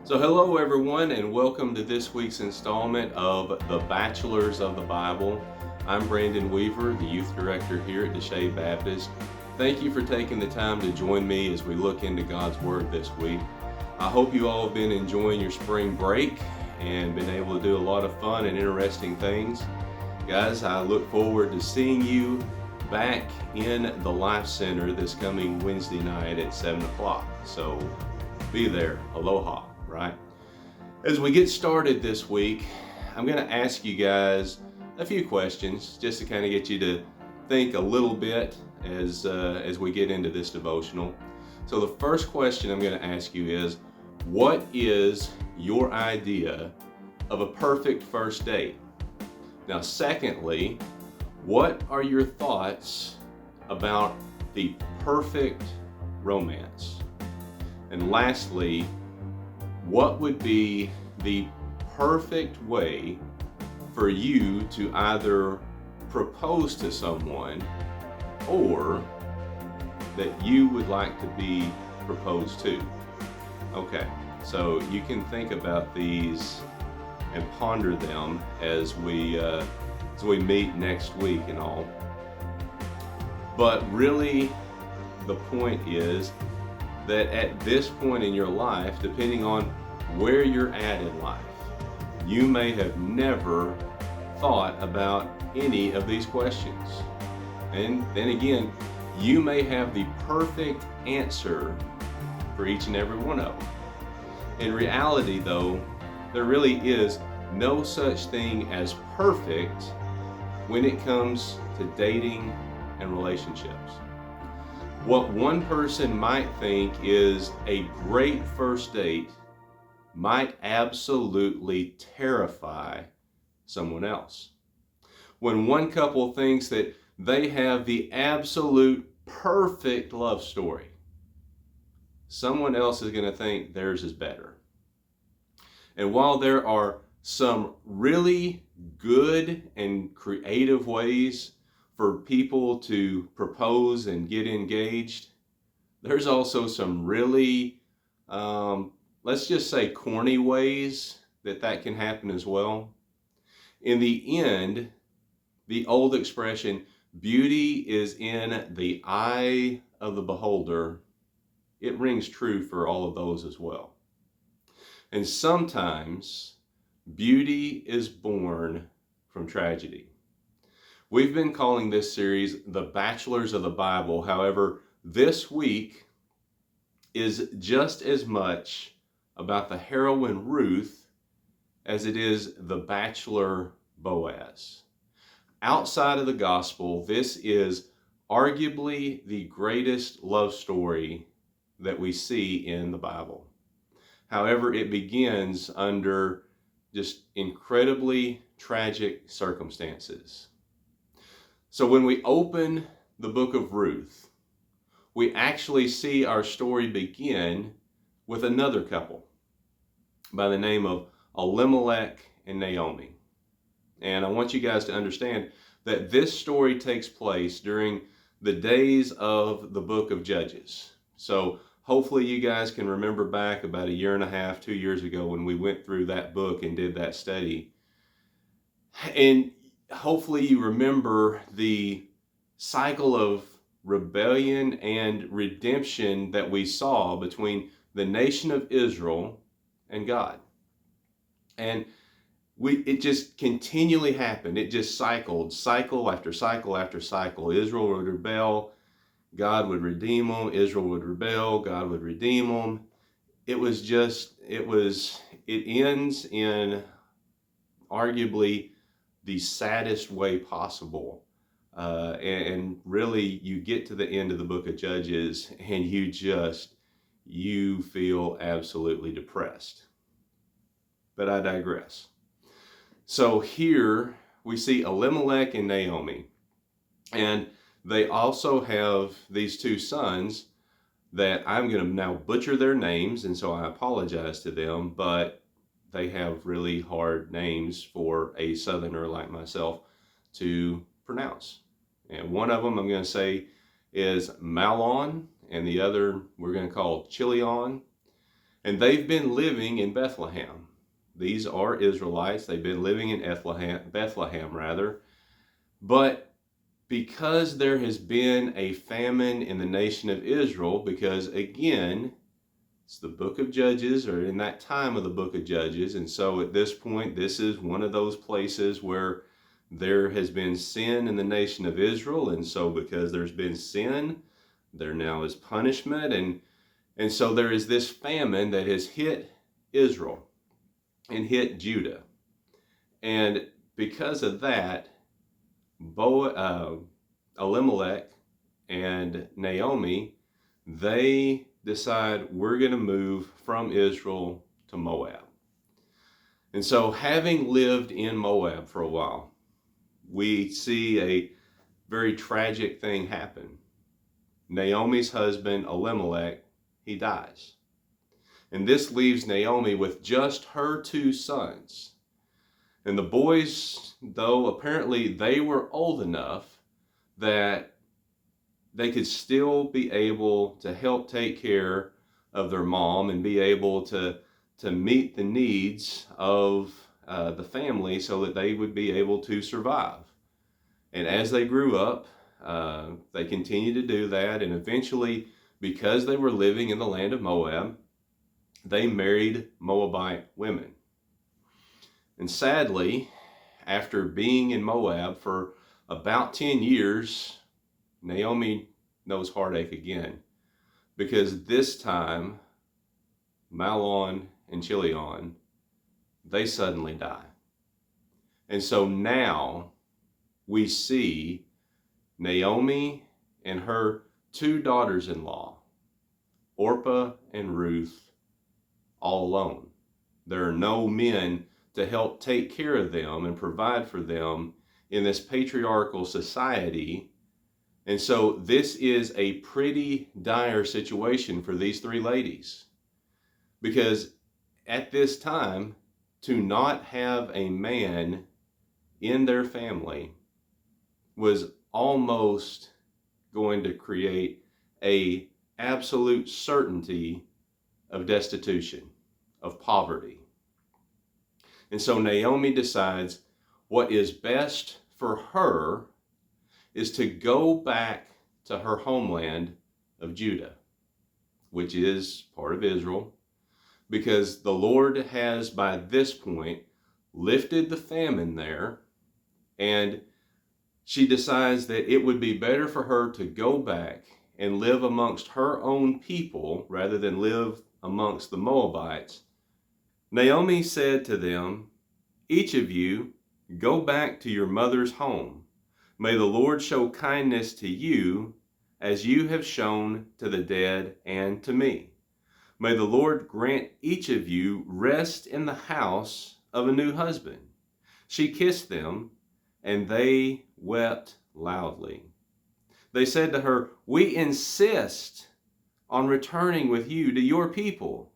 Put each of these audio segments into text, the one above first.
So hello everyone and welcome to this week's installment of the Bachelors of the Bible. I'm Brandon Weaver, the youth director here at Desha Baptist. Thank you for taking the time to join me as we look into God's Word this week. I hope you all have been enjoying your spring break and been able to do a lot of fun and interesting things. Guys, I look forward to seeing you back in the Life Center this coming Wednesday night at 7 o'clock. So be there. Aloha. Right? As we get started this week, I'm going to ask you guys a few questions just to kind of get you to think a little bit as we get into this devotional. So the first question I'm going to ask you is, what is your idea of a perfect first date? Now, secondly, what are your thoughts about the perfect romance? And lastly, what would be the perfect way for you to either propose to someone or that you would like to be proposed to? Okay, so you can think about these and ponder them as we meet next week and all. But really, the point is that at this point in your life, depending on where you're at in life, you may have never thought about any of these questions. And then again, you may have the perfect answer for each and every one of them. In reality, though, there really is no such thing as perfect when it comes to dating and relationships. What one person might think is a great first date might absolutely terrify someone else. When one couple thinks that they have the absolute perfect love story, someone else is going to think theirs is better. And while there are some really good and creative ways for people to propose and get engaged, there's also some really, let's just say, corny ways that can happen as well. In the end, the old expression, beauty is in the eye of the beholder, it rings true for all of those as well. And sometimes beauty is born from tragedy. We've been calling this series the Bachelors of the Bible. However, this week is just as much about the heroine Ruth as it is the bachelor Boaz. Outside of the gospel, this is arguably the greatest love story that we see in the Bible. However, it begins under just incredibly tragic circumstances. So when we open the book of Ruth, we actually see our story begin with another couple by the name of Elimelech and Naomi. And I want you guys to understand that this story takes place during the days of the book of Judges. So hopefully you guys can remember back about a year and a half, 2 years ago when we went through that book and did that study. And hopefully you remember the cycle of rebellion and redemption that we saw between the nation of Israel and God. And it just continually happened. It just cycled, cycle after cycle after cycle. Israel would rebel, God would redeem them. Israel would rebel, God would redeem them. It ends in arguably the saddest way possible. And really, you get to the end of the book of Judges and you feel absolutely depressed. But I digress. So here we see Elimelech and Naomi. And they also have these two sons that I'm going to now butcher their names, and so I apologize to them, but they have really hard names for a southerner like myself to pronounce. And one of them I'm going to say is Malon, and the other we're going to call Chilion. And they've been living in Bethlehem. These are Israelites. They've been living in Bethlehem rather. But because there has been a famine in the nation of Israel, because again, it's the book of Judges, or in that time of the book of Judges, and so at this point, this is one of those places where there has been sin in the nation of Israel, and so because there's been sin, there now is punishment, and so there is this famine that has hit Israel and hit Judah. And because of that, Elimelech and Naomi, they decide we're going to move from Israel to Moab. And so having lived in Moab for a while, we see a very tragic thing happen. Naomi's husband, Elimelech, he dies. And this leaves Naomi with just her 2 sons. And the boys, though apparently they were old enough that they could still be able to help take care of their mom and be able to meet the needs of the family so that they would be able to survive. And as they grew up, they continued to do that. And eventually, because they were living in the land of Moab, they married Moabite women. And sadly, after being in Moab for about 10 years, Naomi knows heartache again, because this time, Mahlon and Chilion, they suddenly die. And so now we see Naomi and her 2 daughters-in-law, Orpah and Ruth, all alone. There are no men to help take care of them and provide for them in this patriarchal society. And so this is a pretty dire situation for these 3 ladies, because at this time, to not have a man in their family was almost going to create a absolute certainty of destitution, of poverty. And so Naomi decides what is best for her is to go back to her homeland of Judah, which is part of Israel, because the Lord has by this point lifted the famine there, and she decides that it would be better for her to go back and live amongst her own people rather than live amongst the Moabites. Naomi said to them, "Each of you go back to your mother's home. May the Lord show kindness to you as you have shown to the dead and to me. May the Lord grant each of you rest in the house of a new husband." She kissed them, and they wept loudly. They said to her, "We insist on returning with you to your people."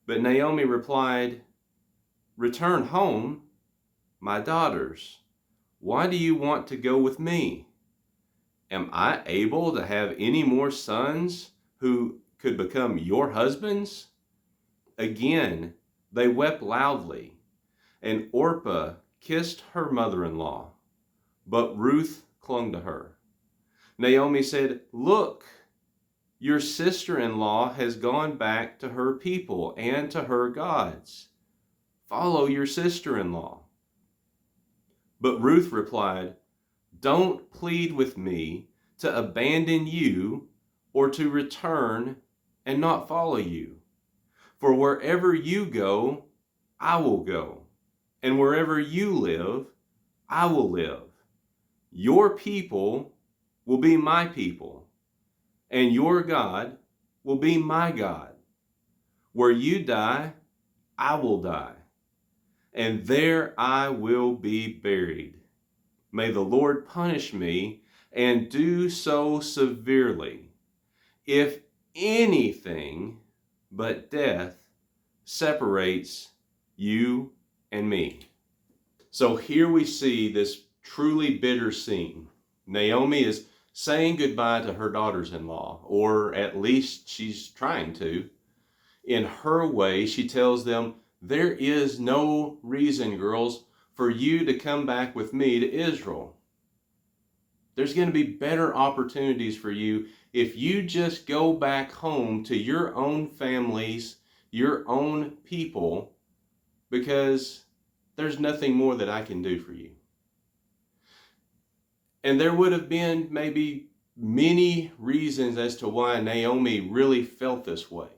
But Naomi replied, "Return home, my daughters. Why do you want to go with me? Am I able to have any more sons who could become your husbands?" Again, they wept loudly, and Orpah kissed her mother-in-law, but Ruth clung to her. Naomi said, "Look, your sister-in-law has gone back to her people and to her gods. Follow your sister-in-law." But Ruth replied, "Don't plead with me to abandon you or to return and not follow you. For wherever you go, I will go, and wherever you live, I will live. Your people will be my people, and your God will be my God. Where you die, I will die, and there I will be buried. May the Lord punish me, and do so severely, if anything but death separates you and me." So here we see this truly bitter scene. Naomi is saying goodbye to her daughters-in-law, or at least she's trying to, In her way, she tells them, there is no reason, girls, for you to come back with me to Israel. There's going to be better opportunities for you if you just go back home to your own families, your own people, because there's nothing more that I can do for you. And there would have been maybe many reasons as to why Naomi really felt this way.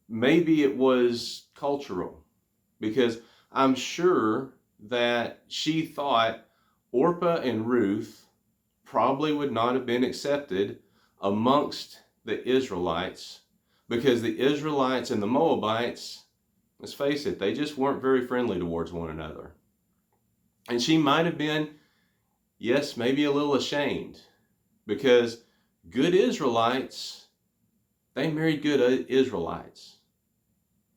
Maybe it was cultural, because I'm sure that she thought Orpah and Ruth probably would not have been accepted amongst the Israelites, because the Israelites and the Moabites, let's face it, they just weren't very friendly towards one another. And she might have been, yes, maybe a little ashamed, because good Israelites, they married good Israelites.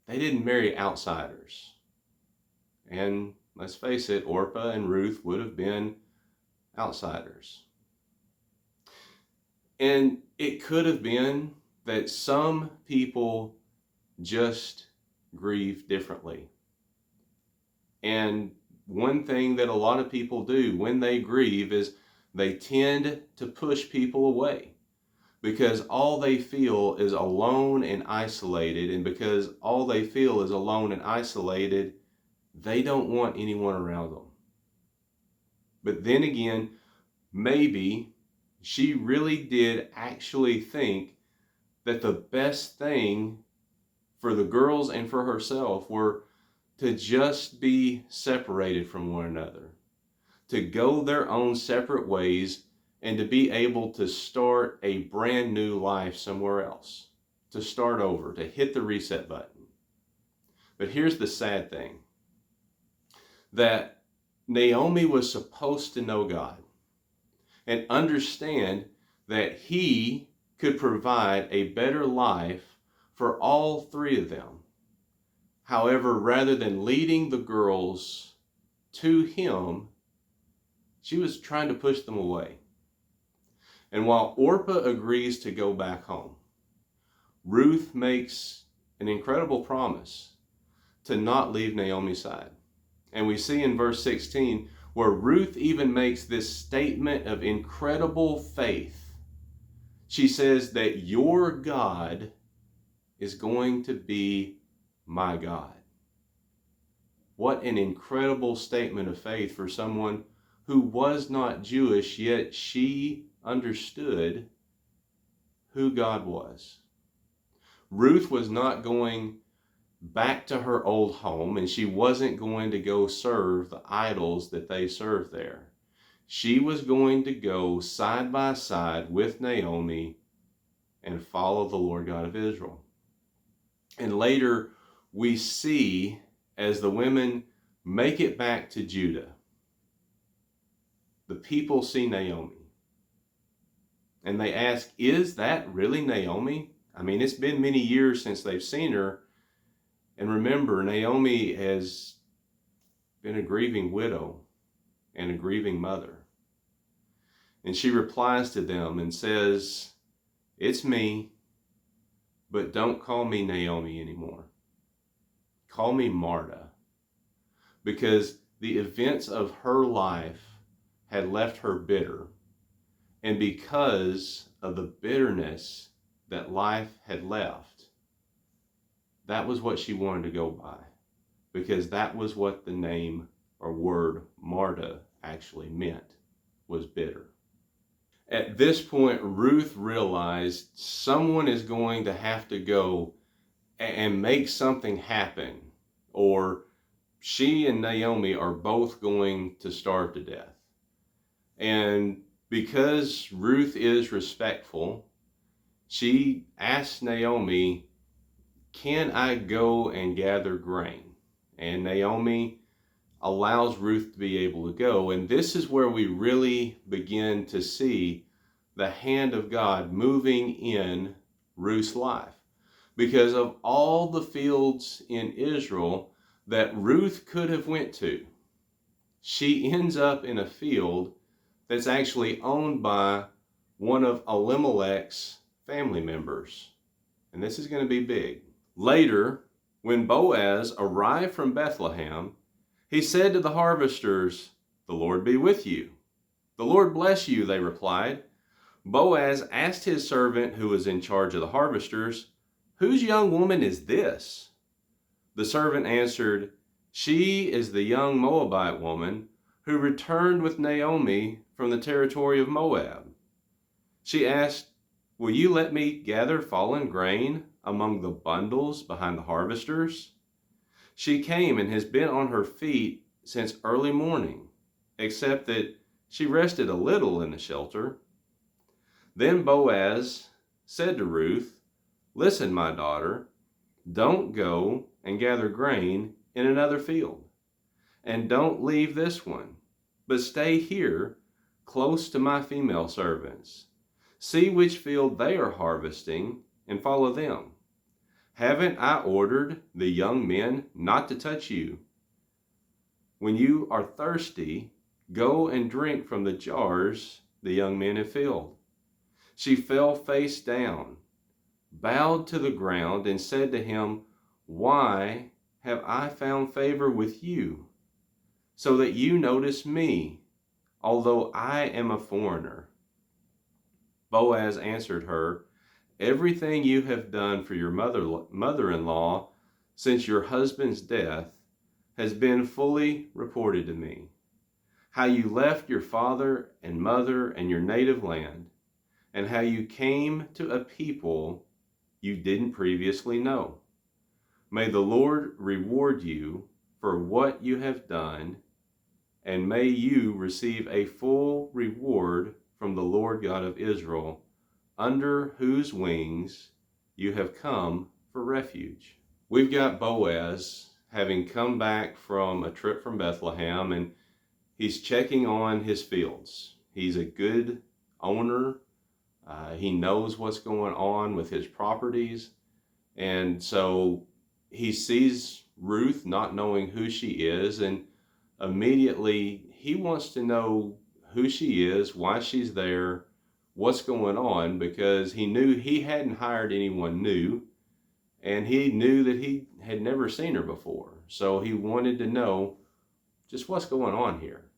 They didn't marry outsiders. And let's face it, Orpah and Ruth would have been outsiders. And it could have been that some people just grieve differently. And one thing that a lot of people do when they grieve is they tend to push people away, because all they feel is alone and isolated. And because all they feel is alone and isolated, they don't want anyone around them. But then again, maybe she really did actually think that the best thing for the girls and for herself were to just be separated from one another, to go their own separate ways, and to be able to start a brand new life somewhere else, to start over, to hit the reset button. But here's the sad thing, that Naomi was supposed to know God and understand that He could provide a better life for all three of them. However, rather than leading the girls to Him, she was trying to push them away. And while Orpah agrees to go back home, Ruth makes an incredible promise to not leave Naomi's side. And we see in verse 16 where Ruth even makes this statement of incredible faith. She says that your God is going to be my God. What an incredible statement of faith for someone who was not Jewish, yet she understood who God was. Ruth was not going back to her old home, and she wasn't going to go serve the idols that they served there. She was going to go side by side with Naomi and follow the Lord God of Israel. And later we see, as the women make it back to Judah, the people see Naomi. And they ask, is that really Naomi? I mean, it's been many years since they've seen her. And remember, Naomi has been a grieving widow and a grieving mother. And she replies to them and says, it's me, but don't call me Naomi anymore. Call me Marta. Because the events of her life had left her bitter. And because of the bitterness that life had left, that was what she wanted to go by, because that was what the name or word Marta actually meant, was bitter. At this point, Ruth realized someone is going to have to go and make something happen, or she and Naomi are both going to starve to death. And because Ruth is respectful, she asks Naomi, can I go and gather grain? And Naomi allows Ruth to be able to go. And this is where we really begin to see the hand of God moving in Ruth's life. Because of all the fields in Israel that Ruth could have went to, she ends up in a field that's actually owned by one of Elimelech's family members. And this is going to be big. Later, when Boaz arrived from Bethlehem, he said to the harvesters, "The Lord be with you." "The Lord bless you," they replied. Boaz asked his servant who was in charge of the harvesters, "Whose young woman is this?" The servant answered, "She is the young Moabite woman who returned with Naomi from the territory of Moab." She asked, "Will you let me gather fallen grain among the bundles behind the harvesters?" She came and has been on her feet since early morning, except that she rested a little in the shelter. Then Boaz said to Ruth, "Listen, my daughter, don't go and gather grain in another field, and don't leave this one, but stay here close to my female servants. See which field they are harvesting and follow them. Haven't I ordered the young men not to touch you? When you are thirsty, go and drink from the jars the young men have filled." She fell face down, bowed to the ground, and said to him, "Why have I found favor with you, so that you notice me, although I am a foreigner?" Boaz answered her, "Everything you have done for your mother-in-law since your husband's death has been fully reported to me. How you left your father and mother and your native land, and how you came to a people you didn't previously know. May the Lord reward you for what you have done, and may you receive a full reward from the Lord God of Israel, under whose wings you have come for refuge." We've got Boaz having come back from a trip from Bethlehem, and he's checking on his fields. He's a good owner. He knows what's going on with his properties. And so he sees Ruth not knowing who she is, and immediately he wants to know who she is, why she's there, what's going on, because he knew he hadn't hired anyone new, and he knew that he had never seen her before. So he wanted to know just what's going on here.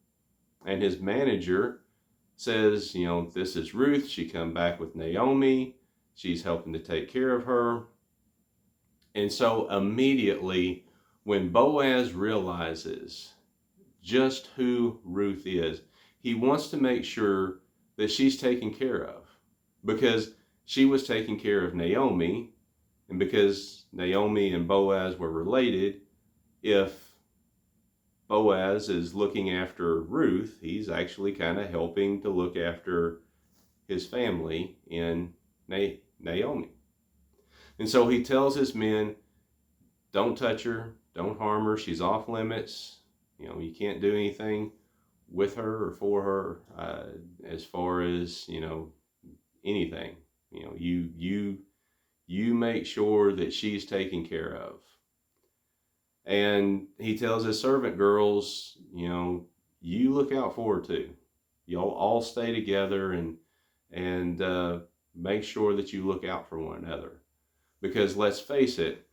And his manager says, "This is Ruth. She come back with Naomi. She's helping to take care of her." And so immediately, when Boaz realizes just who Ruth is, he wants to make sure that she's taken care of, because she was taking care of Naomi, and because Naomi and Boaz were related, if Boaz is looking after Ruth, he's actually kind of helping to look after his family in Naomi. And so he tells his men, "Don't touch her, don't harm her, she's off limits. You can't do anything with her or for her, as far as, anything. You make sure that she's taken care of." And he tells his servant girls, "You look out for her too. Y'all all stay together and make sure that you look out for one another." Because let's face it,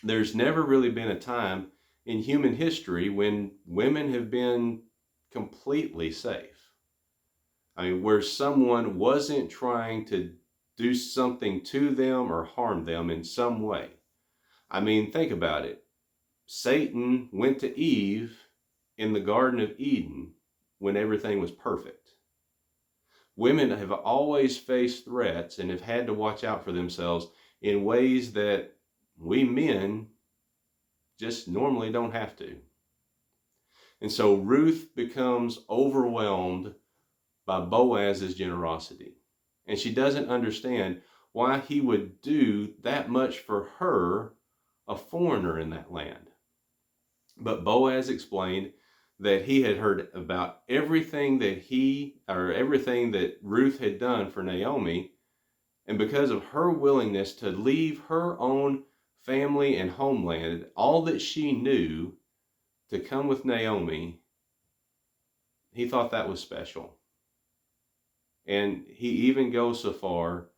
there's never really been a time in human history when women have been completely safe. I mean, where someone wasn't trying to do something to them or harm them in some way. I mean, think about it. Satan went to Eve in the Garden of Eden when everything was perfect. Women have always faced threats and have had to watch out for themselves in ways that we men just normally don't have to. And so Ruth becomes overwhelmed by Boaz's generosity. And she doesn't understand why he would do that much for her, a foreigner in that land. But Boaz explained that he had heard about everything that Ruth had done for Naomi, and because of her willingness to leave her own family and homeland, all that she knew, to come with Naomi, he thought that was special. And he even goes so far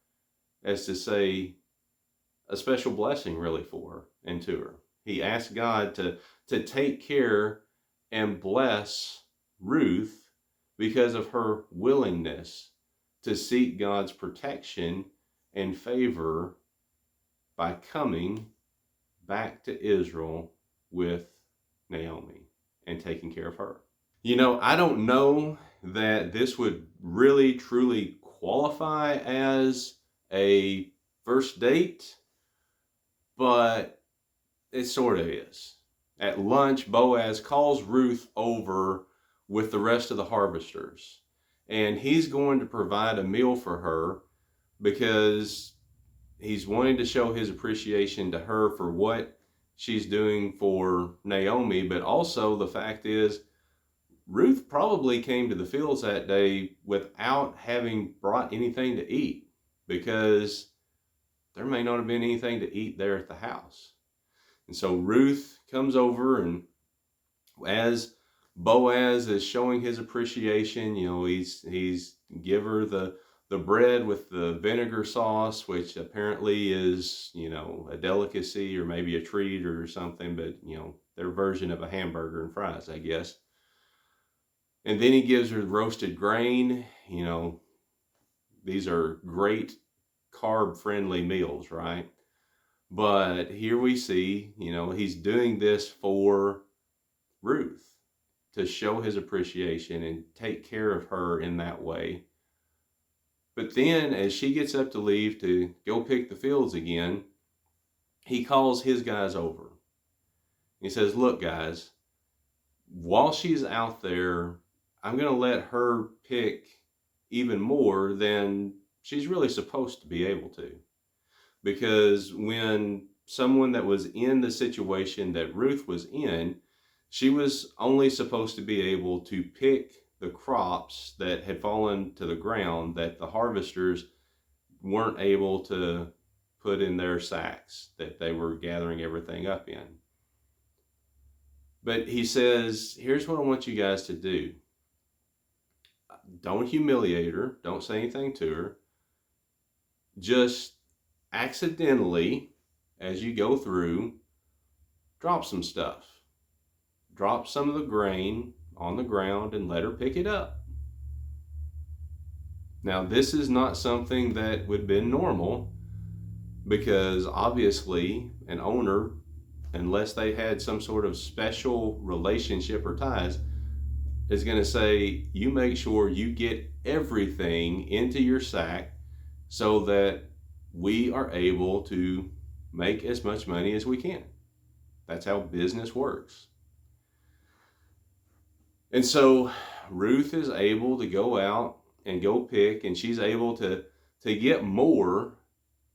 as to say a special blessing really for her and to her. He asked God to take care and bless Ruth because of her willingness to seek God's protection and favor by coming back to Israel with Naomi and taking care of her. You know, I don't know that this would really truly qualify as a first date, but it sort of is. At lunch, Boaz calls Ruth over with the rest of the harvesters, and he's going to provide a meal for her because he's wanting to show his appreciation to her for what she's doing for Naomi, but also the fact is Ruth probably came to the fields that day without having brought anything to eat because there may not have been anything to eat there at the house. And so Ruth comes over, and as Boaz is showing his appreciation, you know, he's give her the bread with the vinegar sauce, which apparently is, you know, a delicacy or maybe a treat or something, but, you know, their version of a hamburger and fries, I guess. And then he gives her roasted grain. You know, these are great carb-friendly meals, right? But here we see, you know, he's doing this for Ruth to show his appreciation and take care of her in that way. But then as she gets up to leave to go pick the fields again, he calls his guys over. He says, look, guys, while she's out there, I'm going to let her pick even more than she's really supposed to be able to. Because when someone that was in the situation that Ruth was in, she was only supposed to be able to pick the crops that had fallen to the ground that the harvesters weren't able to put in their sacks that they were gathering everything up in. But he says, here's what I want you guys to do. Don't humiliate her. Don't say anything to her. Just accidentally, as you go through, drop some stuff. Drop some of the grain on the ground and let her pick it up. Now, this is not something that would have been normal because obviously an owner, unless they had some sort of special relationship or ties, is going to say, you make sure you get everything into your sack so that we are able to make as much money as we can. That's how business works. And so Ruth is able to go out and go pick, and she's able to get more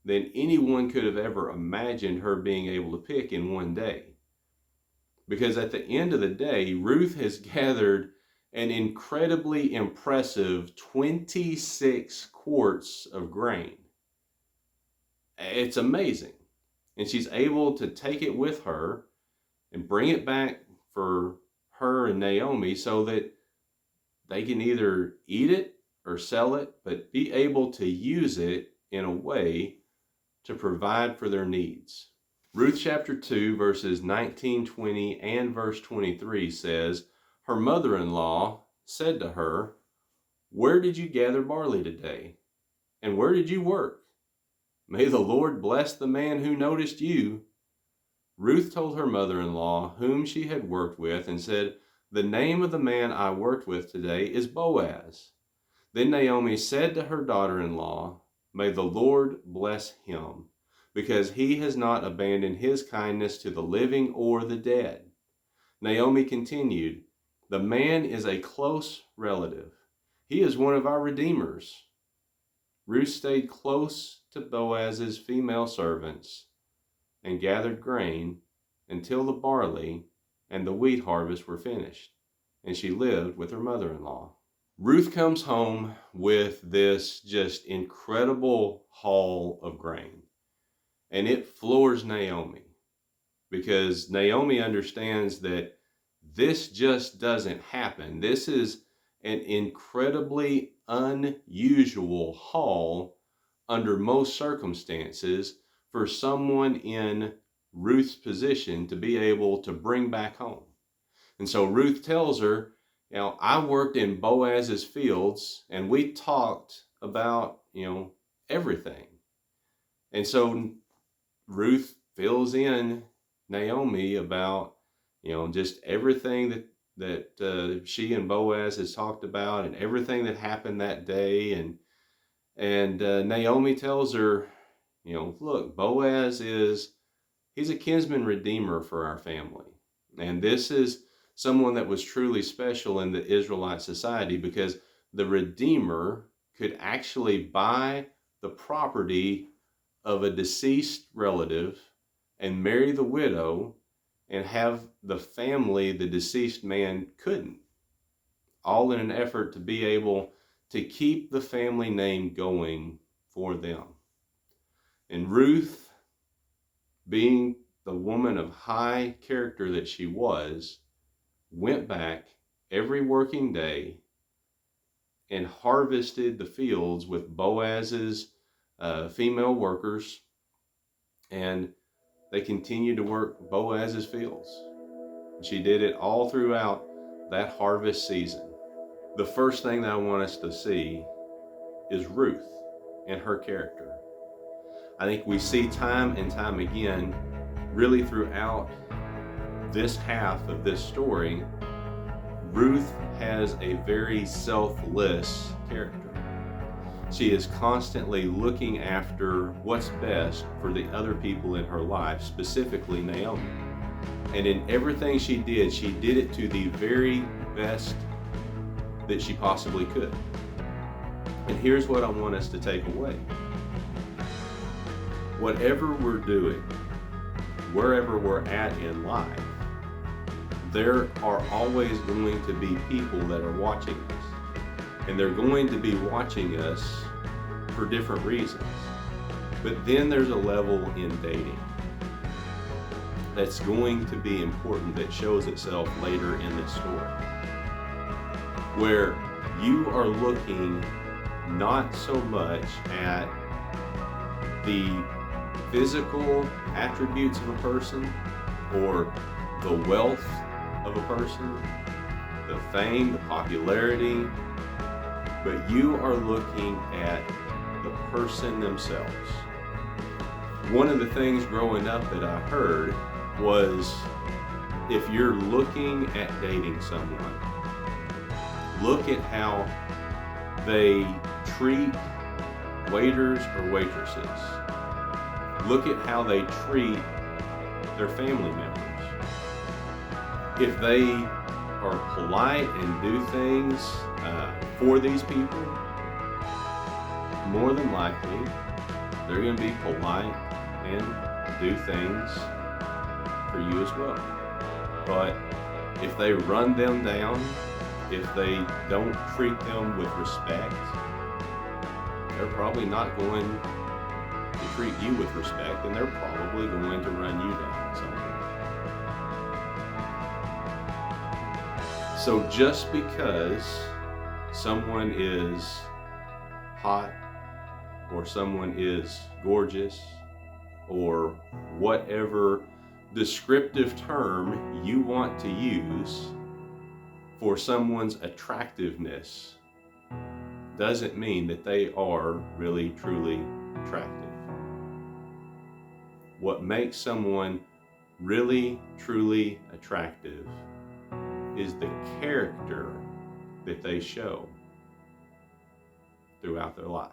than anyone could have ever imagined her being able to pick in one day. Because at the end of the day, Ruth has gathered an incredibly impressive 26 quarts of grain. It's amazing. And she's able to take it with her and bring it back for her and Naomi so that they can either eat it or sell it, but be able to use it in a way to provide for their needs. Ruth chapter 2, verses 19, 20, and verse 23 says, her mother-in-law said to her, where did you gather barley today? And where did you work? May the Lord bless the man who noticed you. Ruth told her mother-in-law whom she had worked with and said, the name of the man I worked with today is Boaz. Then Naomi said to her daughter-in-law, may the Lord bless him, because he has not abandoned his kindness to the living or the dead. Naomi continued, the man is a close relative. He is one of our redeemers. Ruth stayed close to Boaz's female servants and gathered grain until the barley and the wheat harvest were finished, and she lived with her mother-in-law. Ruth comes home with this just incredible haul of grain, and it floors Naomi because Naomi understands that this just doesn't happen. This is an incredibly unusual haul under most circumstances for someone in Ruth's position to be able to bring back home. And so Ruth tells her, I worked in Boaz's fields and we talked about, everything. And so Ruth fills in Naomi about, just everything that she and Boaz has talked about and everything that happened that day. And Naomi tells her, look, he's a kinsman redeemer for our family. And this is someone that was truly special in the Israelite society, because the redeemer could actually buy the property of a deceased relative and marry the widow and have the family the deceased man couldn't, all in an effort to be able to keep the family name going for them. And Ruth, being the woman of high character that she was, went back every working day and harvested the fields with Boaz's female workers, and they continued to work Boaz's fields. She did it all throughout that harvest season. The first thing that I want us to see is Ruth and her character. I think we see time and time again, really throughout this half of this story, Ruth has a very selfless character. She is constantly looking after what's best for the other people in her life, specifically Naomi. And in everything she did it to the very best that she possibly could. And here's what I want us to take away. Whatever we're doing, wherever we're at in life, there are always going to be people that are watching us. And they're going to be watching us for different reasons. But then there's a level in dating that's going to be important, that shows itself later in this story, where you are looking not so much at the physical attributes of a person or the wealth of a person, the fame, the popularity, but you are looking at the person themselves. One of the things growing up that I heard was, if you're looking at dating someone, look at how they treat waiters or waitresses. Look at how they treat their family members. If they are polite and do things for these people, more than likely they're going to be polite and do things for you as well. But if they run them down, if they don't treat them with respect, they're probably not going to treat you with respect, and they're probably going to run you down somewhere. So just because someone is hot, or someone is gorgeous, or whatever descriptive term you want to use for someone's attractiveness, doesn't mean that they are really truly attractive. What makes someone really truly attractive is the character that they show throughout their life.